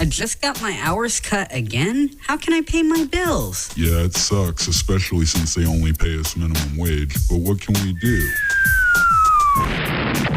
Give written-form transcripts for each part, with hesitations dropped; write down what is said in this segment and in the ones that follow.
I just got my hours cut again? How can I pay my bills? Yeah, it sucks, especially since they only pay us minimum wage. But what can we do?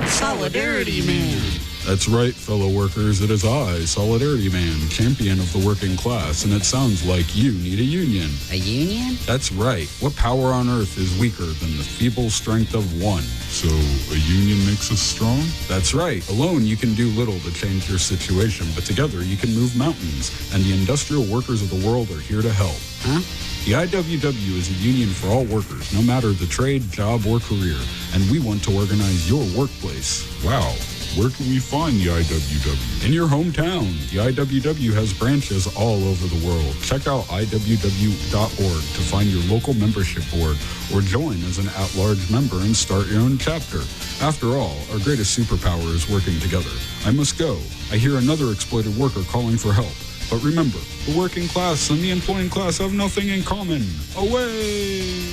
Solidarity Man. That's right, fellow workers. It is I, Solidarity Man, champion of the working class, and it sounds like you need a union. A union? That's right. What power on earth is weaker than the feeble strength of one? So, a union makes us strong? That's right. Alone, you can do little to change your situation, but together you can move mountains, and the industrial workers of the world are here to help. Huh? The IWW is a union for all workers, no matter the trade, job, or career, and we want to organize your workplace. Wow. Where can we find the IWW? In your hometown. The IWW has branches all over the world. Check out IWW.org to find your local membership board or join as an at-large member and start your own chapter. After all, our greatest superpower is working together. I must go. I hear another exploited worker calling for help. But remember, the working class and the employing class have nothing in common. Away!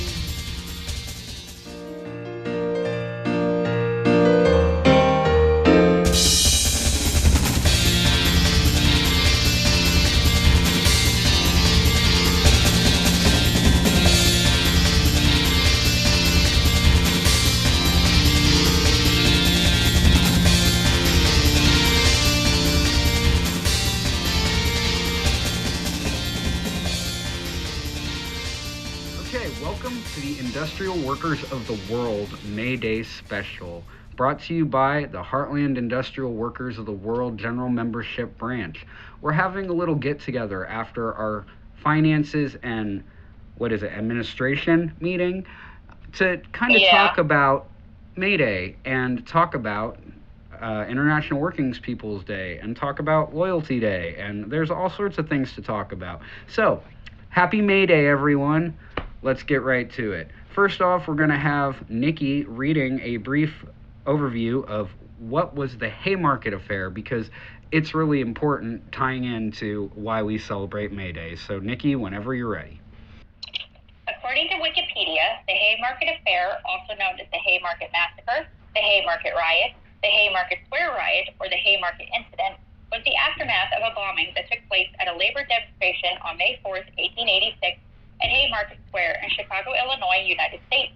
Welcome to the Industrial Workers of the World May Day Special, brought to you by the Heartland Industrial Workers of the World General Membership Branch. We're having a little get-together after our finances and, administration meeting to kind of talk about May Day and talk about International Working People's Day and talk about Loyalty Day, and there's all sorts of things to talk about. So, happy May Day, everyone. Let's get right to it. First off, we're going to have Nikki reading a brief overview of what was the Haymarket Affair, because it's really important tying into why we celebrate May Day. So, Nikki, whenever you're ready. According to Wikipedia, the Haymarket Affair, also known as the Haymarket Massacre, the Haymarket Riot, the Haymarket Square Riot, or the Haymarket Incident, was the aftermath of a bombing that took place at a labor demonstration on May 4th, 1886, at Haymarket Square in Chicago, Illinois, United States.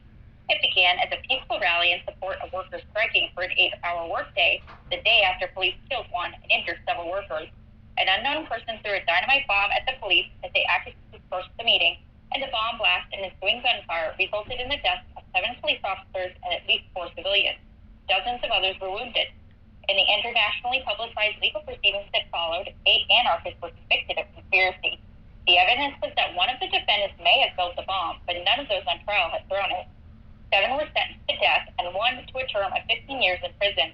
It began as a peaceful rally in support of workers striking for an 8-hour workday, the day after police killed one and injured several workers. An unknown person threw a dynamite bomb at the police as they acted to disperse the meeting, and the bomb blast and ensuing gunfire resulted in the deaths of 7 police officers and at least 4 civilians. Dozens of others were wounded. In the internationally publicized legal proceedings that followed, 8 anarchists were convicted of conspiracy. The evidence was that one of the defendants may have built the bomb, but none of those on trial had thrown it. 7 were sentenced to death and 1 to a term of 15 years in prison.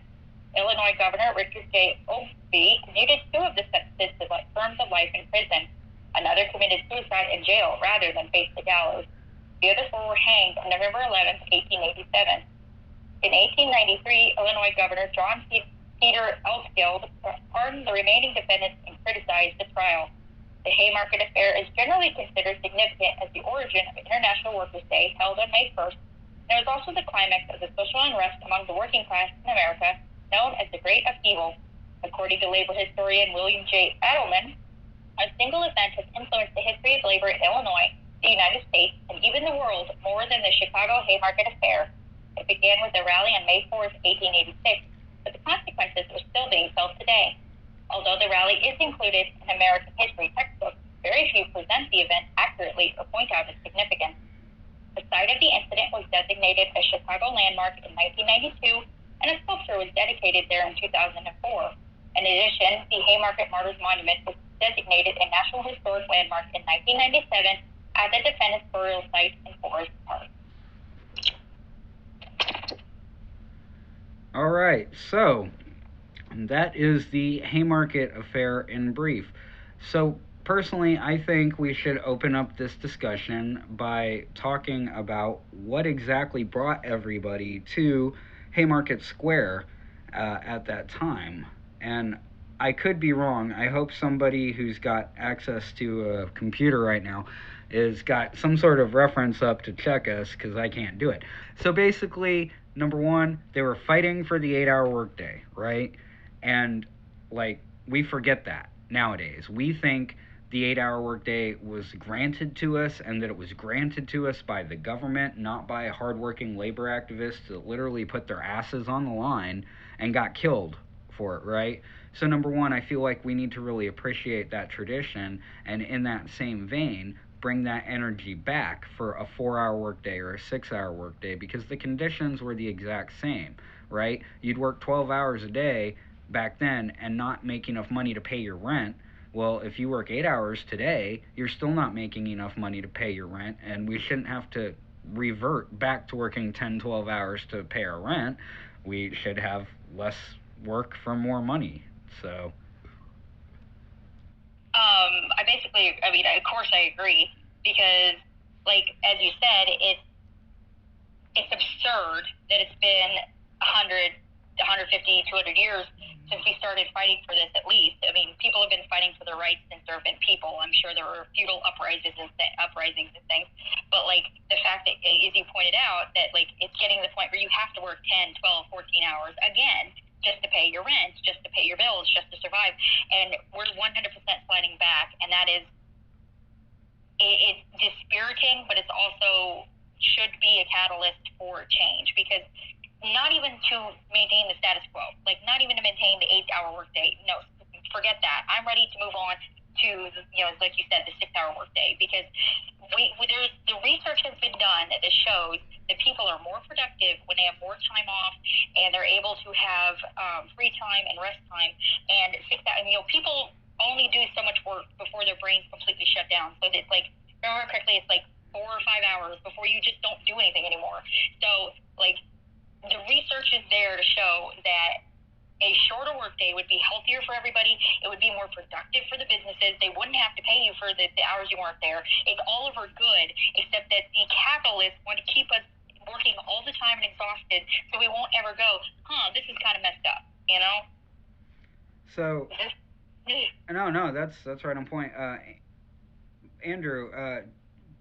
Illinois Governor Richard J. Oglesby commuted 2 of the sentences to terms of life in prison. Another committed suicide in jail rather than face the gallows. The other 4 were hanged on November 11, 1887. In 1893, Illinois Governor John Peter Elskild pardoned the remaining defendants and criticized the trial. The Haymarket Affair is generally considered significant as the origin of International Workers' Day, held on May 1st, and it was also the climax of the social unrest among the working class in America, known as the Great Upheaval. According to labor historian William J. Edelman, a single event has influenced the history of labor in Illinois, the United States, and even the world more than the Chicago Haymarket Affair. It began with a rally on May 4th, 1886, but the consequences are still being felt today. Although the rally is included in American history textbooks, very few present the event accurately or point out its significance. The site of the incident was designated a Chicago landmark in 1992, and a sculpture was dedicated there in 2004. In addition, the Haymarket Martyrs Monument was designated a National Historic Landmark in 1997 at the defendant's burial site in Forest Park. All right, so that is the Haymarket Affair in brief. So, personally, I think we should open up this discussion by talking about what exactly brought everybody to Haymarket Square at that time. And I could be wrong. I hope somebody who's got access to a computer right now has got some sort of reference up to check us, because I can't do it. So basically, number one, they were fighting for the 8-hour workday, right? And, we forget that. nowadays. We think the 8-hour workday was granted to us, and that it was granted to us by the government, not by hardworking labor activists that literally put their asses on the line and got killed for it, right? So, number one, I feel like we need to really appreciate that tradition, and in that same vein, bring that energy back for a 4-hour workday or a 6-hour workday, because the conditions were the exact same, right? You'd work 12 hours a day back then and not make enough money to pay your rent. Well, if you work 8 hours today, you're still not making enough money to pay your rent, and we shouldn't have to revert back to working 10, 12 hours to pay our rent. We should have less work for more money. So. Of course I agree, because, like, as you said, it's absurd that it's been 100, 150, 200 years since we started fighting for this, at least. I mean, people have been fighting for their rights since there have been people. I'm sure there were feudal uprisings and things. But, like, the fact that, as you pointed out, that, like, it's getting to the point where you have to work 10, 12, 14 hours, again, just to pay your rent, just to pay your bills, just to survive. And we're 100% sliding back, and that is, it's dispiriting, but it's also should be a catalyst for change, because not even to maintain the status quo, like not even to maintain the 8-hour workday. No, forget that. I'm ready to move on to, like you said, the 6-hour workday, because there's the research has been done that shows that people are more productive when they have more time off, and they're able to have free time and rest time. And people only do so much work before their brains completely shut down. So it's like, remember correctly, it's like 4 or 5 hours before you just don't do anything anymore. So, like, the research is there to show that a shorter workday would be healthier for everybody. It would be more productive for the businesses. They wouldn't have to pay you for the hours you weren't there. It's all over good, except that the capitalists want to keep us working all the time and exhausted, so we won't ever go, this is kind of messed up, So, no, that's right on point. Andrew,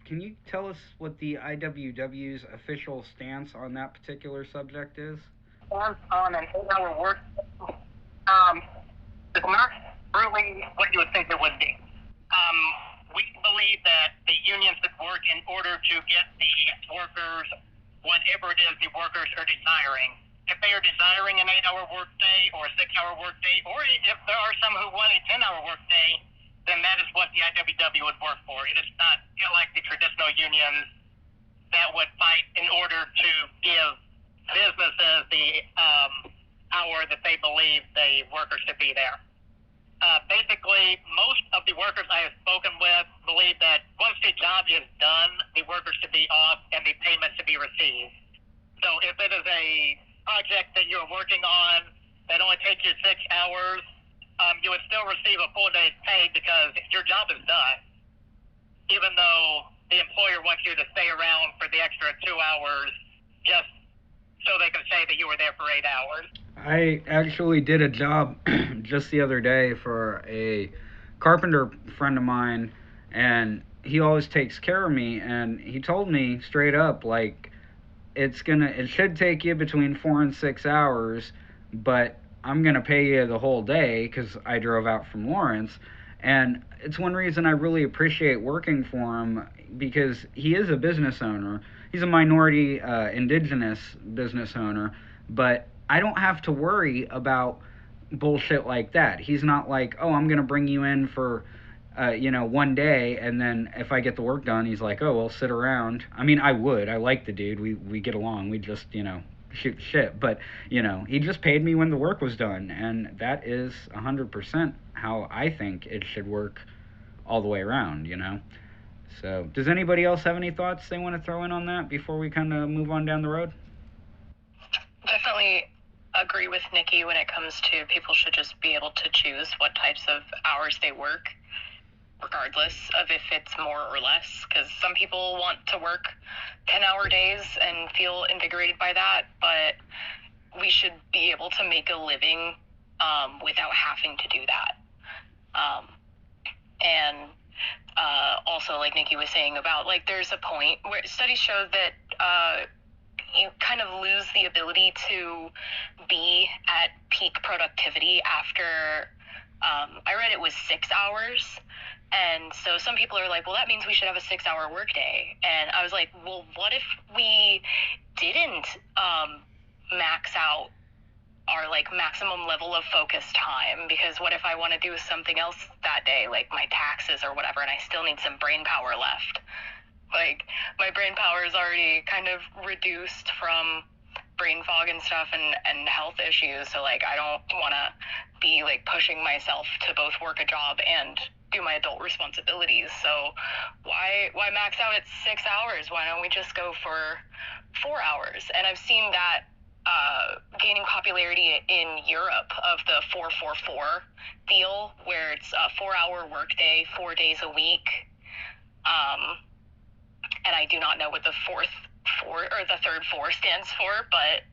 can you tell us what the IWW's official stance on that particular subject is? On an 8-hour work, it's not really what you would think it would be. We believe that the unions should work in order to get the workers whatever it is the workers are desiring. If they are desiring an 8-hour workday or a 6-hour workday, or if there are some who want a 10-hour workday, then that is what the IWW would work for. It is not like the traditional unions that would fight in order to give businesses the hour that they believe the workers should be there. Basically, most of the workers I have spoken with believe that once the job is done, the workers should be off and the payment should be received. So if it is a project that you're working on that only takes you 6 hours, you would still receive a full day's pay because your job is done, even though the employer wants you to stay around for the extra 2 hours just so they can say that you were there for 8 hours. I actually did a job just the other day for a carpenter friend of mine, and he always takes care of me, and he told me straight up, like, it should take you between 4 and 6 hours, but I'm gonna pay you the whole day because I drove out from Lawrence. And it's one reason I really appreciate working for him, because he is a business owner. He's a minority indigenous business owner, but I don't have to worry about bullshit like that. He's not like, oh, I'm gonna bring you in for 1 day, and then if I get the work done, he's like, oh, well, sit around. I mean, I would. I like the dude. We get along. We just, shoot shit. But, he just paid me when the work was done, and that is 100% how I think it should work all the way around, So, does anybody else have any thoughts they want to throw in on that before we kind of move on down the road? Definitely agree with Nikki when it comes to people should just be able to choose what types of hours they work, regardless of if it's more or less, because some people want to work 10-hour days and feel invigorated by that, but we should be able to make a living without having to do that. And also, like Nikki was saying about, like, there's a point where studies show that you kind of lose the ability to be at peak productivity after I read it was 6 hours. And so some people are like, well, that means we should have a 6-hour workday. And I was like, well, what if we didn't max out our like maximum level of focus time? Because what if I want to do something else that day, like my taxes or whatever, and I still need some brain power left? Like, my brain power is already kind of reduced from brain fog and stuff and health issues. So like, I don't want to be like pushing myself to both work a job and do my adult responsibilities. So why max out at 6 hours? Why don't we just go for 4 hours? And I've seen that gaining popularity in Europe of the 4-4-4 deal, where it's a 4-hour workday, 4 days a week. And I do not know what the third four stands for, but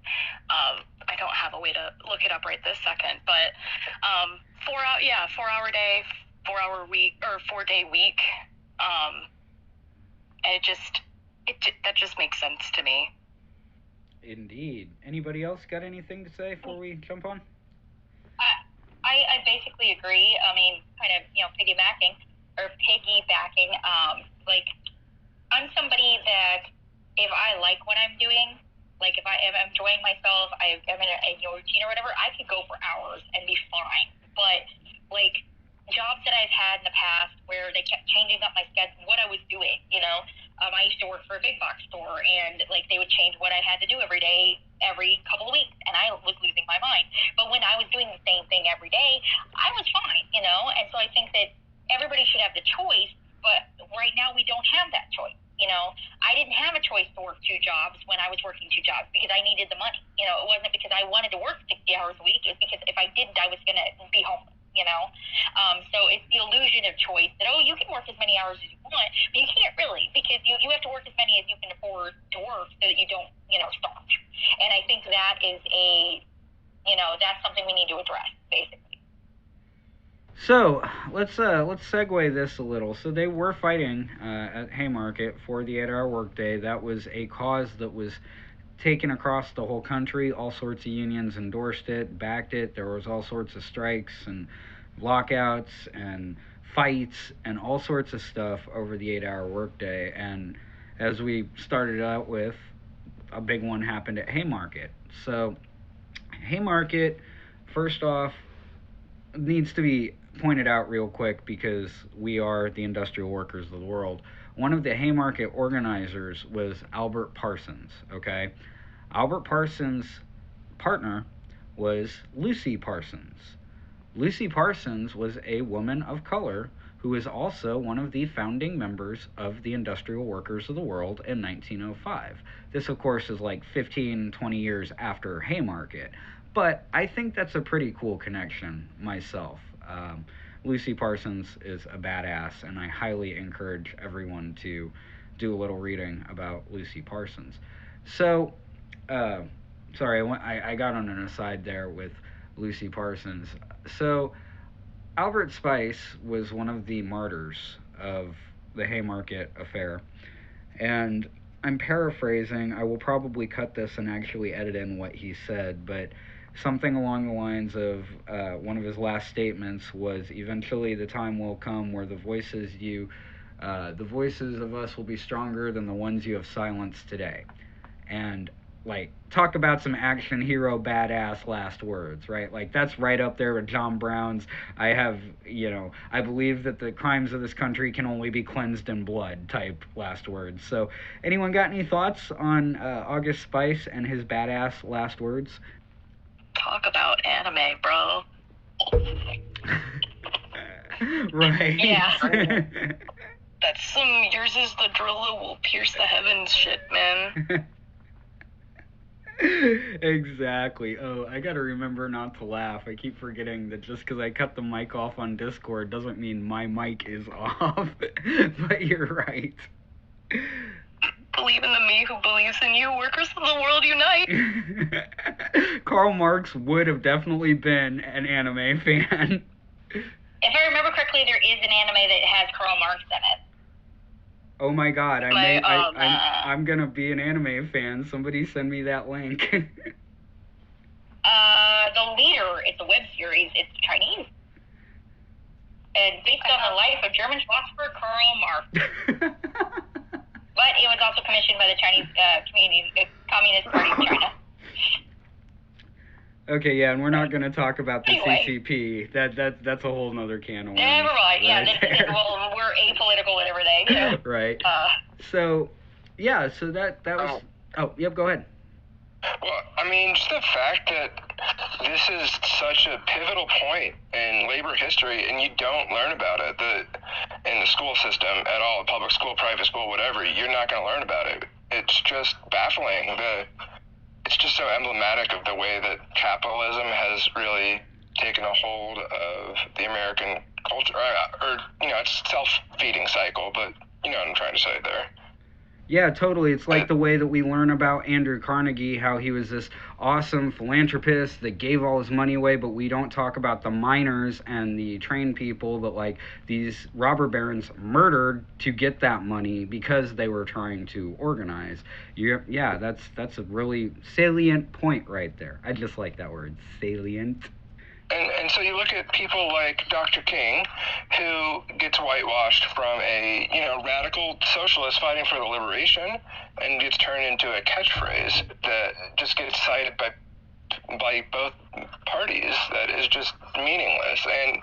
I don't have a way to look it up right this second. But 4-hour day, 4-hour week, or 4-day week. And that just makes sense to me. Indeed. Anybody else got anything to say before we jump on? I basically agree. I mean, kind of, piggybacking, like, I'm somebody that if I like what I'm doing, like if I'm enjoying myself, I'm in a routine or whatever, I could go for hours and be fine. But like jobs that I've had in the past where they kept changing up my schedule, what I was doing, I used to work for a big box store, and like they would change what I had to do every day, every couple of weeks, and I was losing my mind. But when I was doing the same thing every day, I was fine, And so I think that everybody should have the choice, but right now we don't have that choice. I didn't have a choice to work 2 jobs when I was working 2 jobs because I needed the money. It wasn't because I wanted to work 60 hours a week. It was because if I didn't, I was going to be homeless. So it's the illusion of choice that, you can work as many hours as you want, but you can't really, because you have to work as many as you can afford to work so that you don't, starve. And I think that is that's something we need to address, basically. So let's segue this a little. So they were fighting at Haymarket for the 8-hour workday. That was a cause that was taken across the whole country. All sorts of unions endorsed it, backed it. There was all sorts of strikes and lockouts and fights and all sorts of stuff over the 8-hour workday. And as we started out with, a big one happened at Haymarket. So Haymarket, first off, needs to be pointed out real quick because we are the industrial workers of the world. One of the Haymarket organizers was Albert Parsons, okay? Albert Parsons' partner was Lucy Parsons. Lucy Parsons was a woman of color who is also one of the founding members of the Industrial Workers of the World in 1905. This, of course, is like 15, 20 years after Haymarket. But I think that's a pretty cool connection myself. Lucy Parsons is a badass, and I highly encourage everyone to do a little reading about Lucy Parsons. So, sorry, I got on an aside there with Lucy Parsons. So, Albert Spice was one of the martyrs of the Haymarket affair, and I'm paraphrasing. I will probably cut this and actually edit in what he said, but something along the lines of one of his last statements was, eventually the time will come where the voices of us will be stronger than the ones you have silenced today. And like, talk about some action hero badass last words, right? Like, that's right up there with John Brown's I believe that the crimes of this country can only be cleansed in blood type last words. So anyone got any thoughts on August Spice and his badass last words? Talk about anime, bro. Right. Yeah. That's some yours is the drill that will pierce the heavens shit, man. Exactly. Oh, I gotta remember not to laugh. I keep forgetting that just because I cut the mic off on Discord doesn't mean my mic is off. But you're right. Believe in the me who believes in you. Workers of the world unite. Karl Marx would have definitely been an anime fan. If I remember correctly, there is an anime that has Karl Marx in it. Oh my god, I'm gonna be an anime fan. Somebody send me that link. The Leader, it's a web series. It's Chinese. and based on the life of German philosopher Karl Marx. But it was also commissioned by the Chinese Communist Party of China. Okay, yeah, and we're not going to talk about the Anyway. CCP. That's a whole nother can of worms. Never mind. Yeah, right well, we're apolitical and everything. So, right. So, yeah, so that was... Oh, yep, go ahead. Well, I mean, just the fact that this is such a pivotal point in labor history, and you don't learn about it in the school system at all, public school, private school, whatever, you're not going to learn about it. It's just baffling. It's just so emblematic of the way that capitalism has really taken a hold of the American culture, or it's a self-feeding cycle, but you know what I'm trying to say there. Yeah, totally. It's like the way that we learn about Andrew Carnegie, how he was this awesome philanthropist that gave all his money away, but we don't talk about the miners and the trained people that, like, these robber barons murdered to get that money because they were trying to organize. Yeah, that's a really salient point right there. I just like that word, salient. And so you look at people like Dr. King, who gets whitewashed from a radical socialist fighting for the liberation, and gets turned into a catchphrase that just gets cited by both parties that is just meaningless. And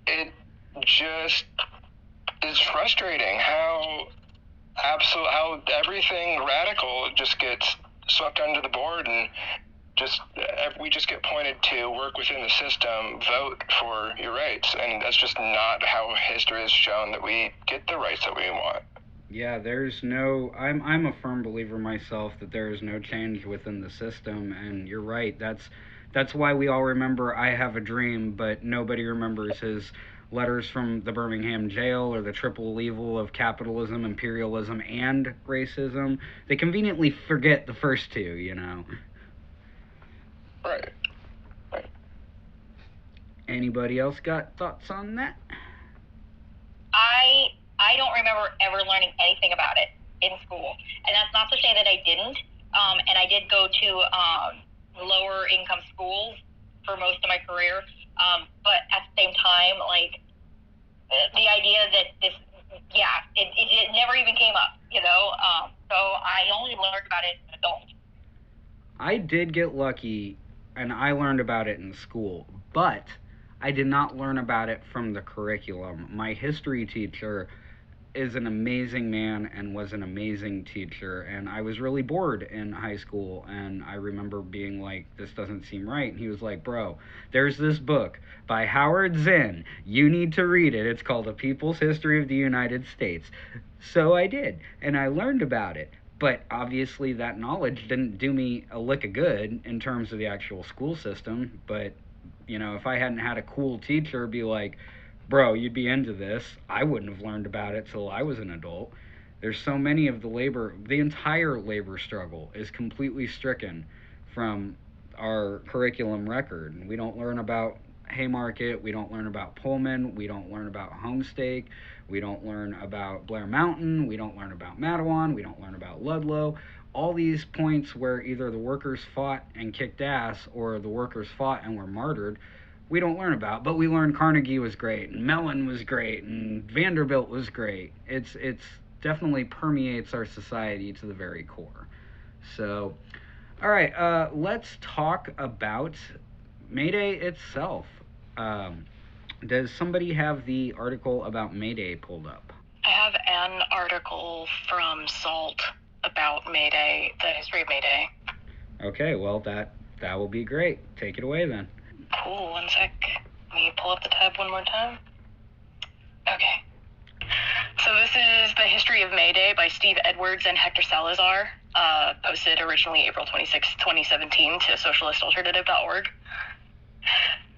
it just is frustrating how everything radical just gets swept under the board, and we just get pointed to work within the system, vote for your rights, and that's just not how history has shown that we get the rights that we want. Yeah, I'm a firm believer myself that there is no change within the system, and you're right. That's why we all remember I Have a Dream, but nobody remembers his letters from the Birmingham jail, or the triple evil of capitalism, imperialism, and racism. They conveniently forget the first two, Right. Anybody else got thoughts on that? I don't remember ever learning anything about it in school, and that's not to say that I didn't. And I did go to lower income schools for most of my career, but at the same time, like, the idea that it never even came up, So I only learned about it as an adult. I did get lucky, and I learned about it in school, but I did not learn about it from the curriculum. My history teacher is an amazing man and was an amazing teacher, and I was really bored in high school, and I remember being like, this doesn't seem right, and he was like, bro, there's this book by Howard Zinn. You need to read it. It's called A People's History of the United States. So I did, and I learned about it. But obviously that knowledge didn't do me a lick of good in terms of the actual school system. But, if I hadn't had a cool teacher be like, bro, you'd be into this, I wouldn't have learned about it till I was an adult. There's so many of the entire labor struggle is completely stricken from our curriculum record. And we don't learn about Haymarket, we don't learn about Pullman, we don't learn about Homestake, we don't learn about Blair Mountain, we don't learn about Mattawan, we don't learn about Ludlow. All these points where either the workers fought and kicked ass, or the workers fought and were martyred, we don't learn about. But we learn Carnegie was great, and Mellon was great, and Vanderbilt was great. It's definitely permeates our society to the very core. So, all right, let's talk about May Day itself. Does somebody have the article about May Day pulled up? I have an article from SALT about May Day, the history of May Day. Okay, well, that will be great. Take it away then. Cool, one sec. Let me pull up the tab one more time. Okay. So this is The History of May Day by Steve Edwards and Hector Salazar, posted originally April 26, 2017 to socialistalternative.org.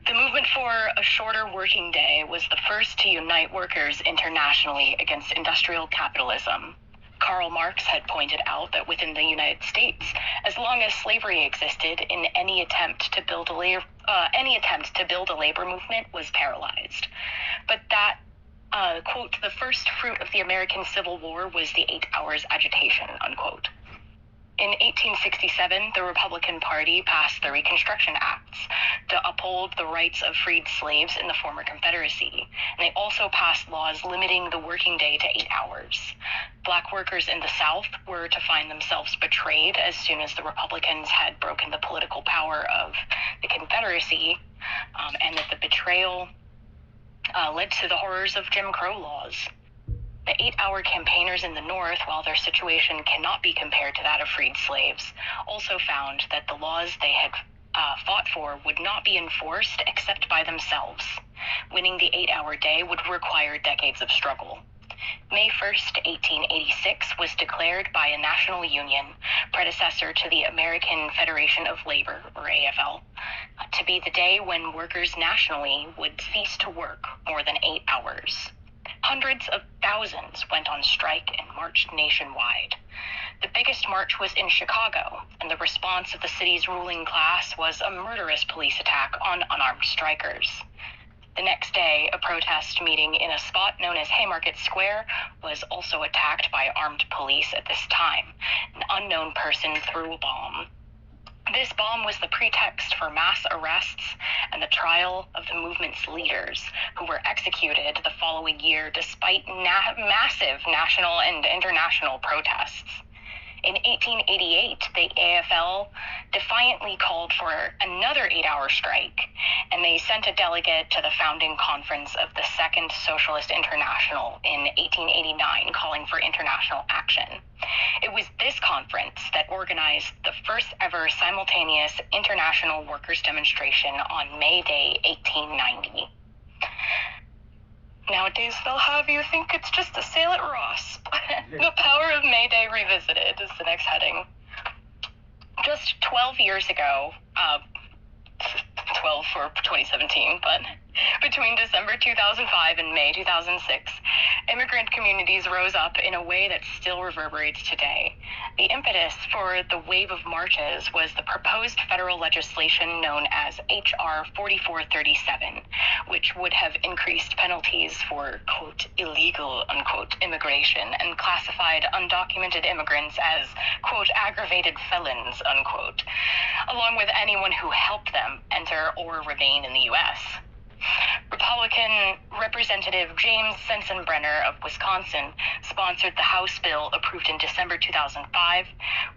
The movement for a shorter working day was the first to unite workers internationally against industrial capitalism. Karl Marx had pointed out that within the United States, as long as slavery existed, any attempt to build a labor movement was paralyzed. But that, quote, the first fruit of the American Civil War was the 8 hours agitation, unquote. In 1867, the Republican Party passed the Reconstruction Acts to uphold the rights of freed slaves in the former Confederacy, and they also passed laws limiting the working day to 8 hours. Black workers in the South were to find themselves betrayed as soon as the Republicans had broken the political power of the Confederacy, and that the betrayal led to the horrors of Jim Crow laws. The 8-hour campaigners in the North, while their situation cannot be compared to that of freed slaves, also found that the laws they had fought for would not be enforced except by themselves. Winning the 8-hour day would require decades of struggle. May 1st, 1886 was declared by a national union, predecessor to the American Federation of Labor, or AFL, to be the day when workers nationally would cease to work more than 8 hours. Hundreds of thousands went on strike and marched nationwide. The biggest march was in Chicago, and the response of the city's ruling class was a murderous police attack on unarmed strikers. The next day, a protest meeting in a spot known as Haymarket Square was also attacked by armed police at this time. An unknown person threw a bomb. This bomb was the pretext for mass arrests and the trial of the movement's leaders, who were executed the following year despite massive national and international protests. In 1888, the AFL defiantly called for another 8-hour strike, and they sent a delegate to the founding conference of the Second Socialist International in 1889, calling for international action. It was this conference that organized the first ever simultaneous international workers' demonstration on May Day, 1890. Nowadays, they'll have you think it's just a sale at Ross. The Power of May Day Revisited is the next heading. Just 12 years ago, 12 for 2017, but between December 2005 and May 2006, immigrant communities rose up in a way that still reverberates today. The impetus for the wave of marches was the proposed federal legislation known as HR 4437, which would have increased penalties for, quote, illegal, unquote, immigration and classified undocumented immigrants as, quote, aggravated felons, unquote, along with anyone who helped them enter or remain in the U.S. Republican Representative James Sensenbrenner of Wisconsin sponsored the House bill approved in December 2005,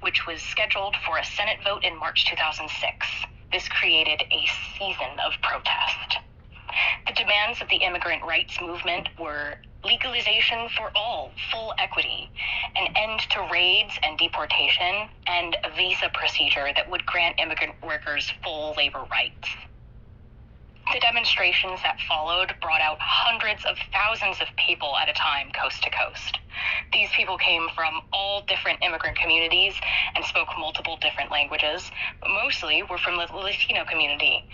which was scheduled for a Senate vote in March 2006. This created a season of protest. The demands of the immigrant rights movement were legalization for all, full equity, an end to raids and deportation, and a visa procedure that would grant immigrant workers full labor rights. The demonstrations that followed brought out hundreds of thousands of people at a time, coast to coast. These people came from all different immigrant communities and spoke multiple different languages, but mostly were from the Latino community.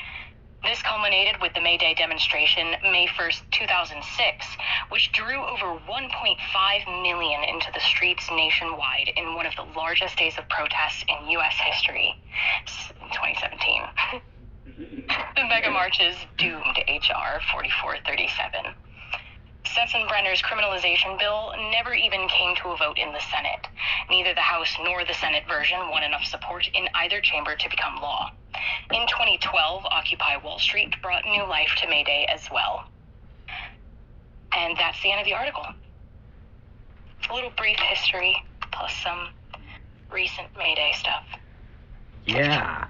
This culminated with the May Day demonstration, May 1st, 2006, which drew over 1.5 million into the streets nationwide in one of the largest days of protests in U.S. history, in 2017. The mega marches doomed HR 4437. Sensenbrenner's criminalization bill never even came to a vote in the Senate. Neither the House nor the Senate version won enough support in either chamber to become law. In 2012, Occupy Wall Street brought new life to May Day as well. And that's the end of the article. A little brief history, plus some recent May Day stuff. Yeah,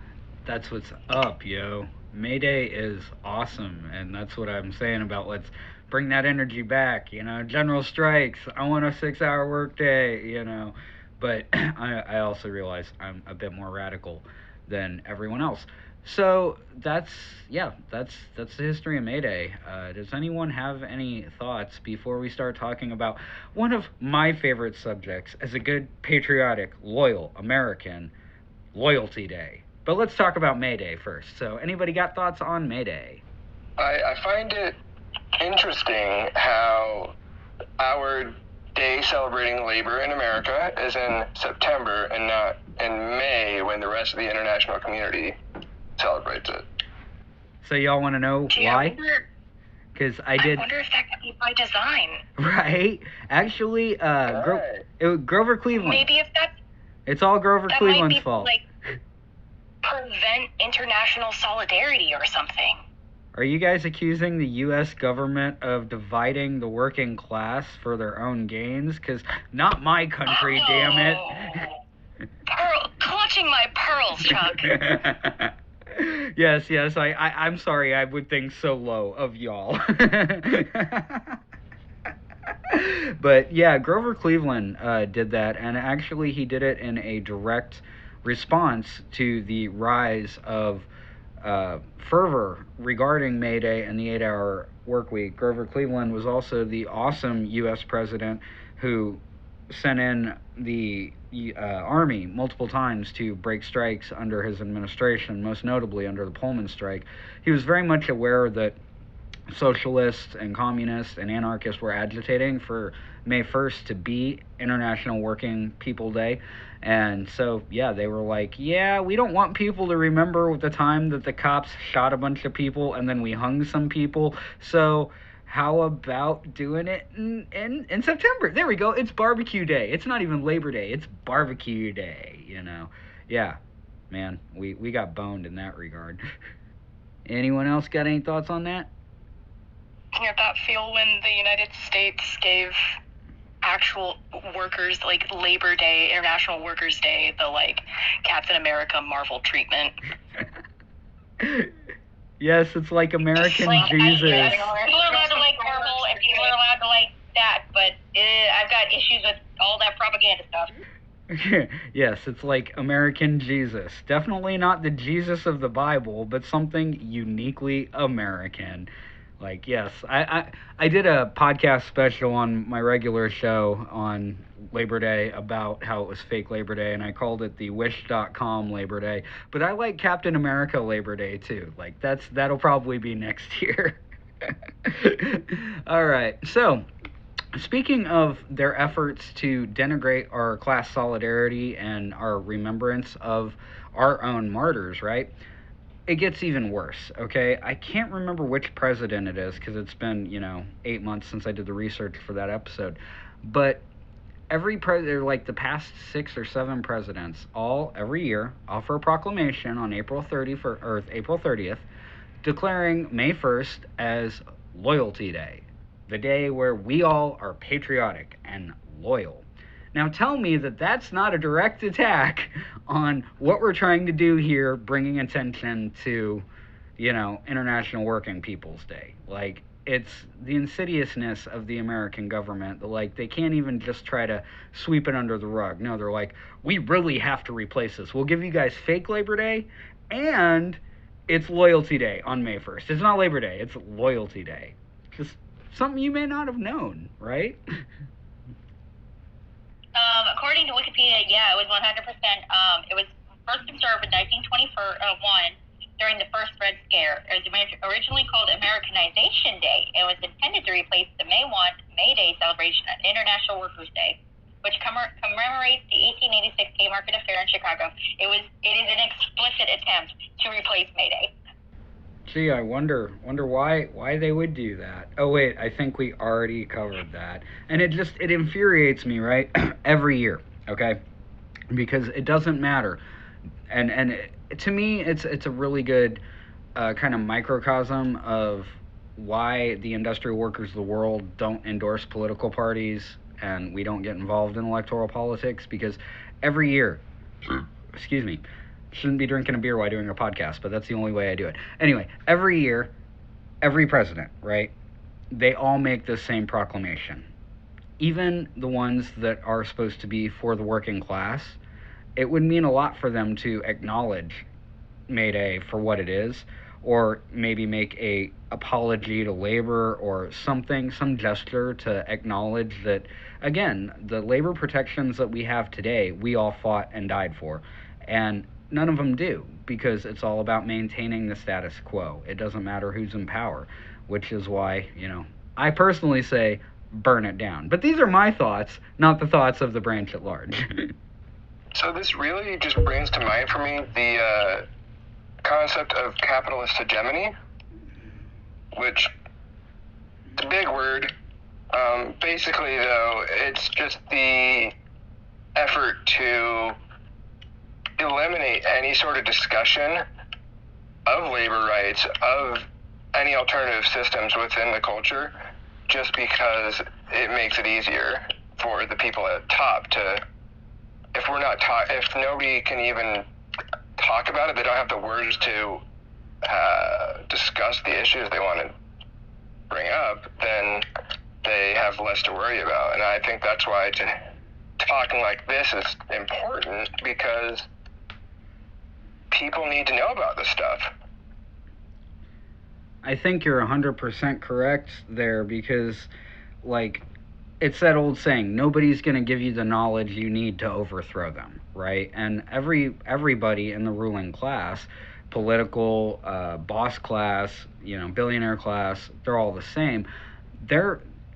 that's what's up, yo. May Day is awesome, and that's what I'm saying about let's bring that energy back, you know. General strikes, I want a 6-hour workday, you know. But I also realize I'm a bit more radical than everyone else. So that's the history of May Day. Does anyone have any thoughts before we start talking about one of my favorite subjects as a good, patriotic, loyal American, Loyalty Day? But let's talk about May Day first. So anybody got thoughts on May Day? I find it interesting how our day celebrating labor in America is in September and not in May when the rest of the international community celebrates it. So y'all want to know why? Because I wonder if that could be by design. Right? Actually, Grover Cleveland. Maybe if that's It's all Grover That Cleveland's might be fault. like prevent international solidarity or something. Are you guys accusing the U.S. government of dividing the working class for their own gains? Because not my country, damn it. Clutching my pearls, Chuck. Yes, I'm sorry I would think so low of y'all. But yeah, Grover Cleveland did that, and actually he did it in a direct response to the rise of fervor regarding May Day and the 8-hour work week. Grover Cleveland was also the awesome U.S. president who sent in the Army multiple times to break strikes under his administration, most notably under the Pullman strike. He was very much aware that socialists and communists and anarchists were agitating for May 1st to be International Working People Day. And so, yeah, they were like, yeah, we don't want people to remember the time that the cops shot a bunch of people and then we hung some people. So how about doing it in September? There we go. It's barbecue day. It's not even Labor Day. It's barbecue day, you know. Yeah, man, we got boned in that regard. Anyone else got any thoughts on that? Yeah, that feel when the United States gave actual workers, like Labor Day, International Workers' Day, the like Captain America Marvel treatment. Yes, it's like American Jesus. People are allowed to like Marvel and people are allowed to like that, but I've got issues with all that propaganda stuff. Yes, it's like American Jesus. Definitely not the Jesus of the Bible, but something uniquely American. Like, yes, I did a podcast special on my regular show on Labor Day about how it was fake Labor Day, and I called it the Wish.com Labor Day. But I like Captain America Labor Day too. Like, that'll probably be next year. All right, so speaking of their efforts to denigrate our class solidarity and our remembrance of our own martyrs, right? It gets even worse, okay? I can't remember which president it is because it's been, 8 months since I did the research for that episode. But every president, like the past 6 or 7 presidents, every year offer a proclamation on April 30th, declaring May 1st as Loyalty Day, the day where we all are patriotic and loyal. Now tell me that that's not a direct attack on what we're trying to do here, bringing attention to, International Working People's Day. Like, it's the insidiousness of the American government. Like, they can't even just try to sweep it under the rug. No, they're like, we really have to replace this. We'll give you guys fake Labor Day, and it's Loyalty Day on May 1st. It's not Labor Day, it's Loyalty Day. Just something you may not have known, right? According to Wikipedia, yeah, it was 100%. It was first observed in 1921 during the first Red Scare. It was originally called Americanization Day. It was intended to replace the May Day celebration at International Workers' Day, which commemorates the 1886 Haymarket Affair in Chicago. It is an explicit attempt to replace May Day. Gee, I wonder why they would do that. Oh wait, I think we already covered that. And it infuriates me, right? Every year, okay? Because it doesn't matter. And to me, it's a really good kind of microcosm of why the industrial workers of the world don't endorse political parties and we don't get involved in electoral politics, because every year, excuse me, shouldn't be drinking a beer while doing a podcast, but that's the only way I do it. Anyway, every year, every president, right, they all make the same proclamation. Even the ones that are supposed to be for the working class, it would mean a lot for them to acknowledge May Day for what it is, or maybe make a apology to labor or something, some gesture to acknowledge that, again, the labor protections that we have today, we all fought and died for. And none of them do, because it's all about maintaining the status quo. It doesn't matter who's in power, which is why, I personally say burn it down. But these are my thoughts, not the thoughts of the branch at large. So this really just brings to mind for me the concept of capitalist hegemony, which is a big word. Basically, though, it's just the effort to eliminate any sort of discussion of labor rights, of any alternative systems within the culture, just because it makes it easier for the people at top to, if nobody can even talk about it, they don't have the words to discuss the issues they want to bring up, then they have less to worry about. And I think that's why talking like this is important, because people need to know about this stuff. I think you're 100% correct there, because, like, it's that old saying, nobody's going to give you the knowledge you need to overthrow them, right? And everybody in the ruling class, political, boss class, billionaire class, they're all the same.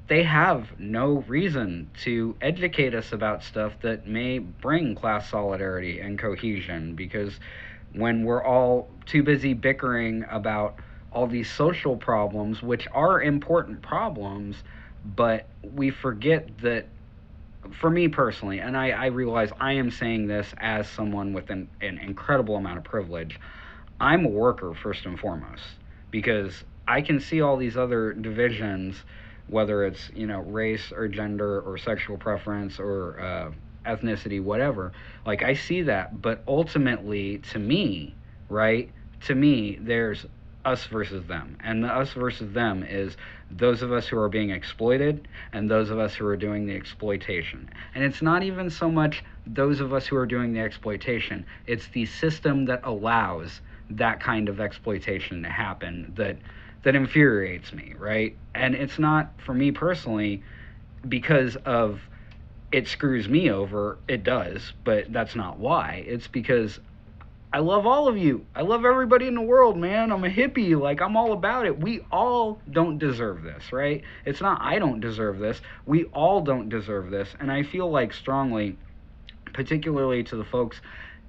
They have no reason to educate us about stuff that may bring class solidarity and cohesion, because when we're all too busy bickering about all these social problems, which are important problems, but we forget that, for me personally, and I realize I am saying this as someone with an incredible amount of privilege, I'm a worker first and foremost, because I can see all these other divisions, whether it's race or gender or sexual preference or ethnicity, whatever. Like, I see that, but ultimately, to me, right? To me, there's us versus them, and the us versus them is those of us who are being exploited and those of us who are doing the exploitation. And it's not even so much those of us who are doing the exploitation, it's the system that allows that kind of exploitation to happen that infuriates me, right? And it's not, for me personally, because of it screws me over. It does, but that's not why. It's because I love all of you. I love everybody in the world, man. I'm a hippie. Like, I'm all about it. We all don't deserve this, right? It's not I don't deserve this. We all don't deserve this. And I feel like strongly, particularly to the folks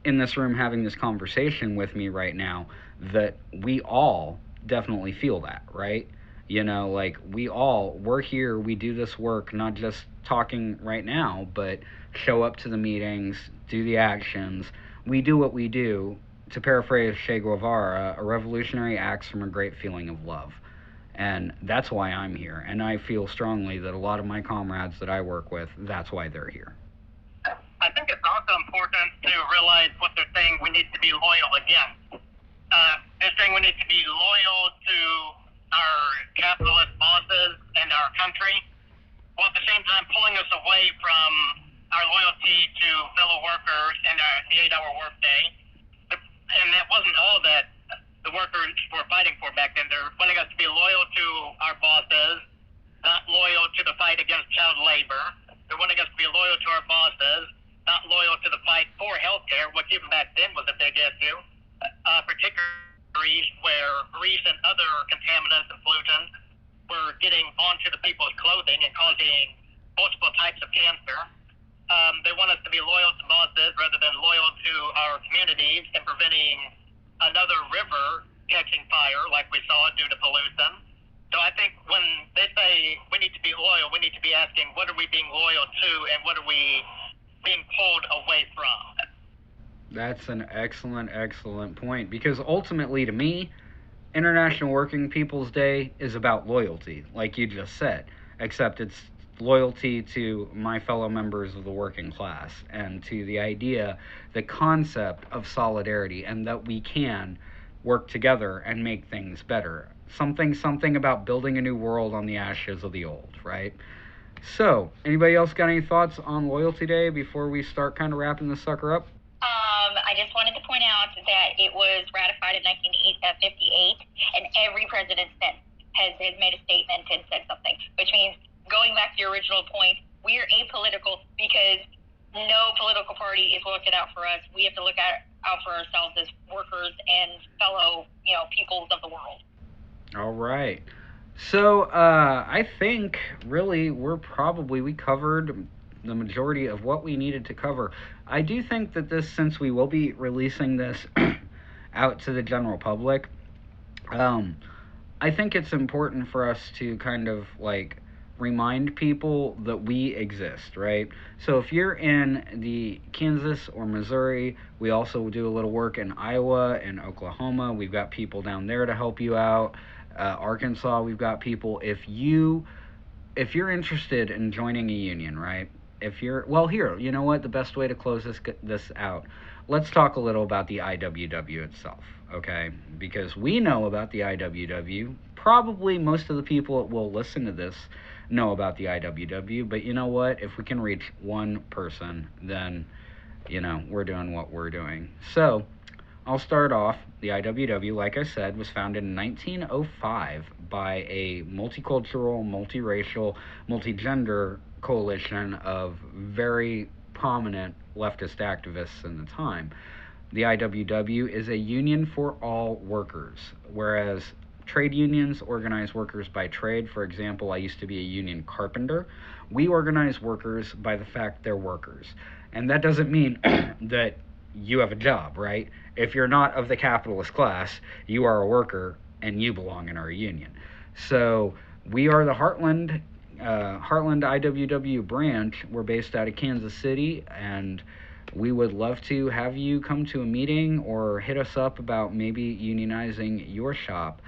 in this room having this conversation with me right now, that we all definitely feel that, right? Like, we're here, we do this work, not just talking right now, but show up to the meetings, do the actions. We do what we do, to paraphrase Che Guevara, a revolutionary acts from a great feeling of love. And that's why I'm here. And I feel strongly that a lot of my comrades that I work with, that's why they're here. I think it's also important to realize what they're saying. We need to be loyal again. They're saying we need to be loyal to our capitalist bosses and our country, while at the same time pulling us away from our loyalty to fellow workers and the 8-hour workday. And that wasn't all that the workers were fighting for back then. They're wanting us to be loyal to our bosses, not loyal to the fight against child labor. They're wanting us to be loyal to our bosses, not loyal to the fight for healthcare, which even back then was a big issue, particularly where grease and other contaminants and pollutants were getting onto the people's clothing and causing multiple types of cancer. They want us to be loyal to bosses rather than loyal to our communities and preventing another river catching fire like we saw due to pollution. So I think when they say we need to be loyal, we need to be asking, what are we being loyal to and what are we being pulled away from? That's an excellent, excellent point, because ultimately, to me, International Working People's Day is about loyalty, like you just said, except it's loyalty to my fellow members of the working class and to the idea, the concept of solidarity, and that we can work together and make things better. Something about building a new world on the ashes of the old, right? So, anybody else got any thoughts on Loyalty Day before we start kind of wrapping this sucker up? I just wanted to point out that it was ratified in 1958, and every president since has made a statement and said something, which means, going back to your original point, we're apolitical because no political party is looking out for us. We have to look out for ourselves as workers and fellow, peoples of the world. All right. So I think really we covered the majority of what we needed to cover. I do think that since we will be releasing this out to the general public, I think it's important for us to kind of remind people that we exist, right? So if you're in the Kansas or Missouri, we also do a little work in Iowa and Oklahoma. We've got people down there to help you out. Arkansas, we've got people. If you're interested in joining a union, right? If you're well, here, you know what? The best way to close this out. Let's talk a little about the IWW itself, okay? Because we know about the IWW. Probably most of the people that will listen to this know about the IWW, but you know what? If we can reach one person, then we're doing what we're doing. So, I'll start off. The IWW, like I said, was founded in 1905 by a multicultural, multiracial, multigender coalition of very prominent leftist activists in the time. The IWW is a union for all workers, whereas trade unions organize workers by trade. For example, I used to be a union carpenter. We organize workers by the fact they're workers. And that doesn't mean that you have a job, right? If you're not of the capitalist class, you are a worker and you belong in our union. So we are the Heartland IWW branch. We're based out of Kansas City, and we would love to have you come to a meeting or hit us up about maybe unionizing your shop.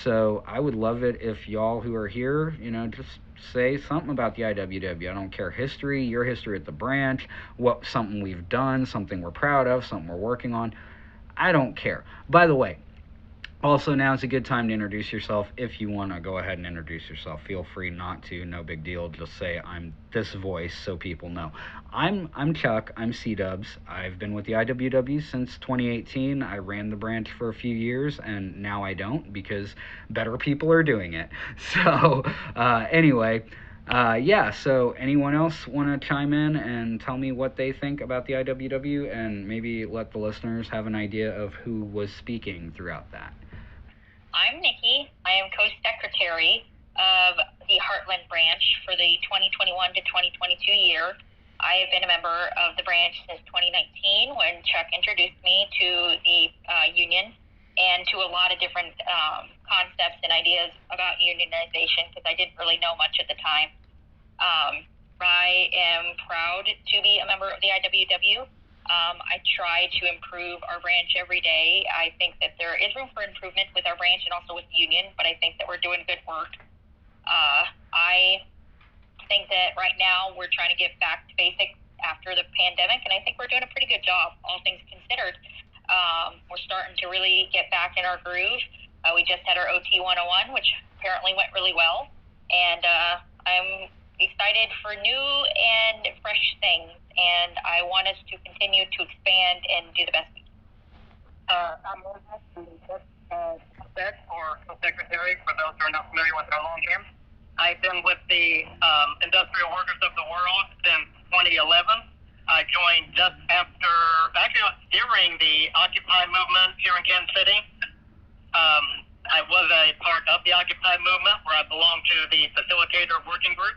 So I would love it if y'all who are here, just say something about the IWW. I don't care history, your history at the branch, something we've done, something we're proud of, something we're working on. I don't care. By the way, also, now is a good time to introduce yourself. If you want to go ahead and introduce yourself, feel free not to. No big deal. Just say I'm this voice so people know. I'm Chuck. I'm C-Dubs. I've been with the IWW since 2018. I ran the branch for a few years, and now I don't because better people are doing it. So anyway, yeah. So anyone else want to chime in and tell me what they think about the IWW, and maybe let the listeners have an idea of who was speaking throughout that? I'm Nikki. I am co-secretary of the Heartland branch for the 2021 to 2022 year. I have been a member of the branch since 2019 when Chuck introduced me to the union and to a lot of different concepts and ideas about unionization because I didn't really know much at the time. I am proud to be a member of the IWW. I try to improve our branch every day. I think that there is room for improvement with our branch and also with the union, but I think that we're doing good work. I think that right now we're trying to get back to basics after the pandemic, and I think we're doing a pretty good job, all things considered. We're starting to really get back in our groove. We just had our OT 101, which apparently went really well, and I'm excited for new and fresh things, and I want us to continue to expand and do the best we can. I'm or co-secretary for those who are not familiar with our long name. I've been with the Industrial Workers of the World since 2011. I joined just after, actually it was during the Occupy movement here in Kansas City. I was a part of the Occupy movement where I belonged to the facilitator working group.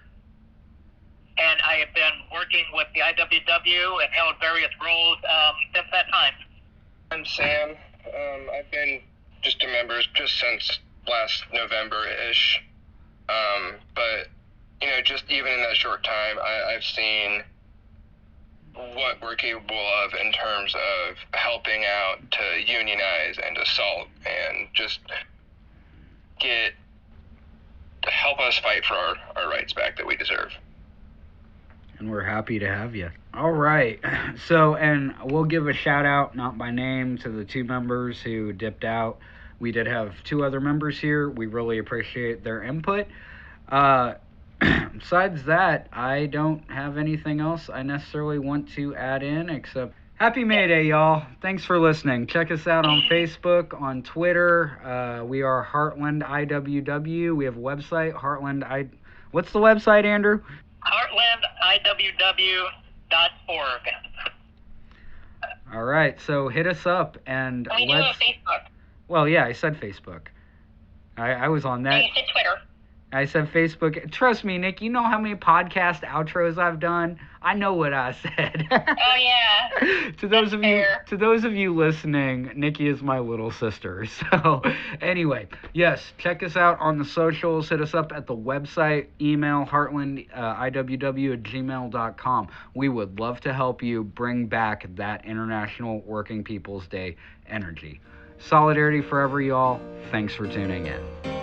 And I have been working with the IWW and held various roles since that time. I'm Sam. I've been just a member just since last November-ish. But, just even in that short time, I've seen what we're capable of in terms of helping out to unionize and assault and just help us fight for our rights back that we deserve. And we're happy to have you. All right. So, and we'll give a shout out, not by name, to the two members who dipped out. We did have two other members here. We really appreciate their input. Besides that, I don't have anything else I necessarily want to add in except Happy May Day, y'all. Thanks for listening. Check us out on Facebook, on Twitter. We are Heartland IWW. We have a website, What's the website, Andrew? HeartlandIWW.org. All right, so hit us up and We do have Facebook. Well, yeah, I said Facebook. I was on that. And you said Twitter. I said Facebook. Trust me, Nick, you know how many podcast outros I've done? I know what I said. Oh yeah. To those of you Fair. to those of you listening, Nikki is my little sister. So anyway, yes, check us out on the socials. Hit us up at the website, email heartlandiww@gmail.com. We would love to help you bring back that International Working People's Day energy. Solidarity forever, y'all. Thanks for tuning in.